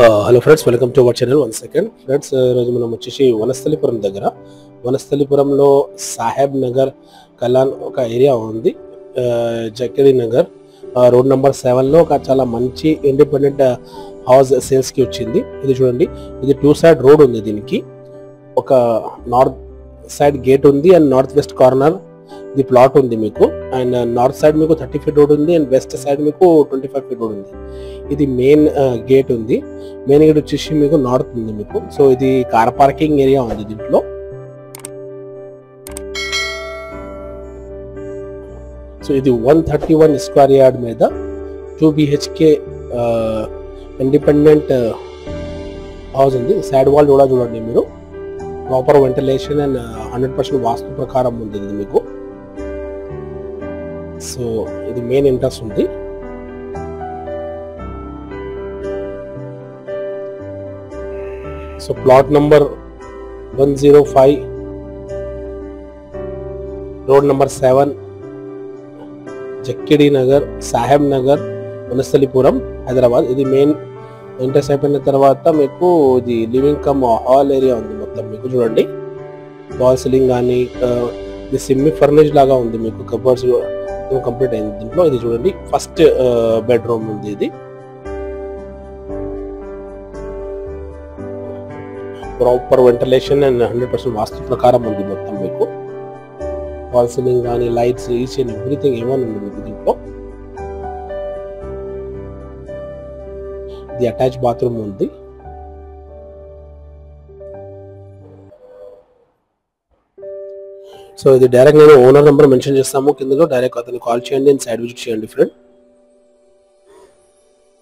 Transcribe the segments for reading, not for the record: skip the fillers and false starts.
Hello friends, welcome to our channel. One second friends, ఈరోజు మనం వచ్చేసి వనస్థలిపురం దగ్గర, వనస్థలిపురంలో సాహెబ్ నగర్ కలాన్ ఒక ఏరియా ఉంది. జకిరీ నగర్ రోడ్ నెంబర్ 7లో ఒక చాలా మంచి ఇండిపెండెంట్ హౌస్ సేల్స్కి వచ్చింది. ఇది చూడండి, ఇది 2 సైడ్ రోడ్ ఉంది. దీనికి ఒక నార్త్ సైడ్ గేట్ ఉంది అండ్ నార్త్ వెస్ట్ కార్నర్ ఇది ప్లాట్ ఉంది మీకు. అండ్ నార్త్ సైడ్ మీకు 30 ఫీట్ రోడ్ ఉంది అండ్ వెస్ట్ సైడ్ మీకు 25 ఫీట్ రోడ్ ఉంది. ఇది మెయిన్ గేట్ ఉంది. మెయిన్ గేట్ వచ్చేసి మీకు నార్త్ ఉంది మీకు. సో ఇది కార్ పార్కింగ్ ఏరియా ఉంది దీంట్లో. సో ఇది 131 స్క్వేర్ యార్డ్ మీద 2 BHK ఇండిపెండెంట్ హౌస్ ఉంది. సైడ్ వాల్ కూడా చూడండి మీరు, ప్రాపర్ వెంటిలేషన్ అండ్ 100% వాస్తు ప్రకారం ఉంది ఇది మీకు. సో ఇది మెయిన్ ఎంట్రన్స్ ఉంది. So plot number 105, road number 7, Jakkidi Nagar, Saheb Nagar, Vanasthalipuram, Hyderabad. ఇది మెయిన్ ఎంట్రన్స్ అయిపోయిన తర్వాత మీకు ఇది లివింగ్ కమ్ హాల్ ఏరియా ఉంది మొత్తం మీకు. చూడండి, వాల్ సీలింగ్ కానీ ఇది సెమీ ఫర్నిష్ లాగా ఉంది మీకు. కబర్డ్స్ కంప్లీట్ అయింది దీంట్లో. ఇది చూడండి, ఫస్ట్ బెడ్రూమ్ ఉంది. ఇది ప్రాపర్ వెంటిలేషన్ అండ్ 100% వాస్తు ప్రకారం ఉంది మొత్తం మీకు. వాల్ సీలింగ్ కానీ లైట్స్ ఈచ్ అండ్ ఎవ్రీథింగ్ ఏమైనా ఉంది మీకు దీంట్లో. ఇది అటాచ్ బాత్రూమ్ ఉంది. సో ఇది డైరెక్ట్ నేను ఓనర్ నెంబర్ మెన్షన్ చేస్తాము కిందలో. డైరెక్ట్ అతను కాల్ చేయండి అండ్ సైడ్ విజిట్ చేయండి ఫ్రెండ్.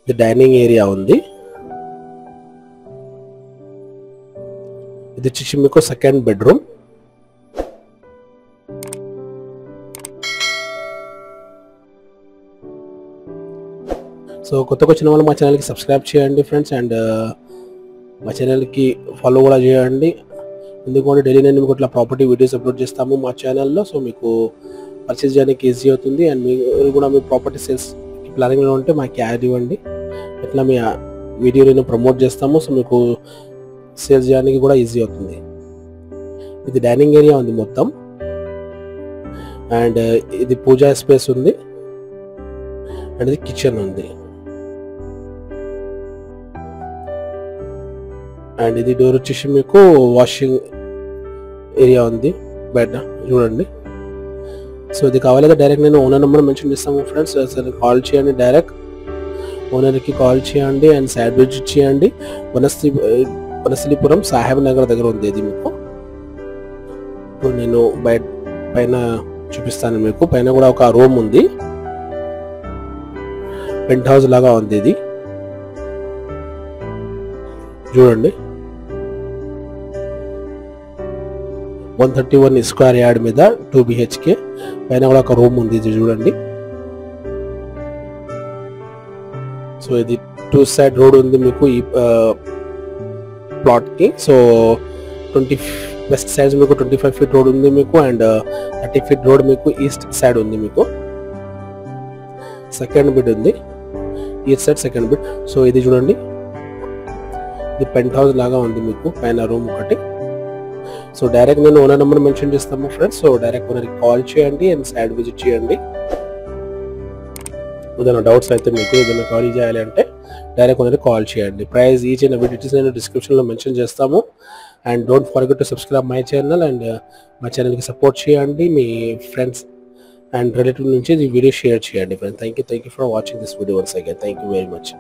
ఇది డైనింగ్ ఏరియా ఉంది. ఇది వచ్చేసి మీకు సెకండ్ బెడ్రూమ్. సో కొత్తగా వచ్చిన వాళ్ళు మా ఛానల్కి సబ్స్క్రైబ్ చేయండి ఫ్రెండ్స్, అండ్ మా ఛానల్కి ఫాలో కూడా చేయండి. ఎందుకంటే డైలీ నేను మీకు ఇట్లా ప్రాపర్టీ వీడియోస్ అప్లోడ్ చేస్తాము మా ఛానల్లో. సో మీకు పర్చేస్ చేయడానికి ఈజీ అవుతుంది. అండ్ మీరు కూడా మీ ప్రాపర్టీ సేల్స్ ప్లానింగ్లో ఉంటే మాకు యాడ్ ఇవ్వండి. ఇట్లా మీ వీడియో నేను ప్రమోట్ చేస్తాము. సో మీకు సేల్స్ చేయడానికి కూడా ఈజీ అవుతుంది. ఇది డైనింగ్ ఏరియా ఉంది మొత్తం. అండ్ ఇది పూజా స్పేస్ ఉంది. అండ్ ఇది కిచెన్ ఉంది. అండ్ ఇది డోర్ వచ్చేసి మీకు వాషింగ్ ఏరియా ఉంది. బయట చూడండి. సో ఇది కావాలంటే డైరెక్ట్ నేను ఓనర్ నెంబర్ మెన్షన్ చేస్తాము ఫ్రెండ్స్. అసలు కాల్ చేయండి, డైరెక్ట్ ఓనర్కి కాల్ చేయండి అండ్ సైడ్ విజిట్ చేయండి. వనస్థలిపురం సాహెబ్ నగర్ దగ్గర ఉంది ఇది మీకు. ఇప్పుడు నేను పైన చూపిస్తాను మీకు. పైన కూడా ఒక రూమ్ ఉంది, పెంట్ హౌస్ లాగా ఉంది ఇది. చూడండి, 131 స్క్వేర్ యార్డ్ మీద 2 BHK. పైన కూడా ఒక రూమ్ ఉంది. ఇది చూడండి. సో ఇది 2 సైడ్ రోడ్ ఉంది మీకు ఈ ప్లాట్ కి. సో వెస్ట్ సైడ్ మీకు 25 ఫీట్ రోడ్ ఉంది మీకు అండ్ 30 ఫీట్ రోడ్ మీకు ఈస్ట్ సైడ్ ఉంది మీకు. సెకండ్ బిడ్ ఉంది, east side second bid. So ఇది చూడండి, ఇది పెంట్ హౌస్ లాగా ఉంది మీకు. పైన రూమ్ ఒకటి. సో డైరెక్ట్ నేను ఓనర్ నెంబర్ మెన్షన్ చేస్తాము ఫ్రెండ్స్. సో డైరెక్ట్ ఓనర్కి కాల్ చేయండి అండ్ సైడ్ విజిట్ చేయండి. ఏదైనా డౌట్స్ అయితే మీకు ఏదైనా కాల్ చేయాలి అంటే డైరెక్ట్ ఓనర్కి కాల్ చేయండి. Price each and every details నేను డిస్క్రిప్షన్లో మెన్షన్ చేస్తాము. And don't forget to subscribe my channel and మా ఛానల్కి సపోర్ట్ చేయండి. మీ ఫ్రెండ్స్ అండ్ రిలేటివ్ నుంచి ఈ వీడియో షేర్ చేయండి friends. Thank you for watching this video once again. Thank you very much.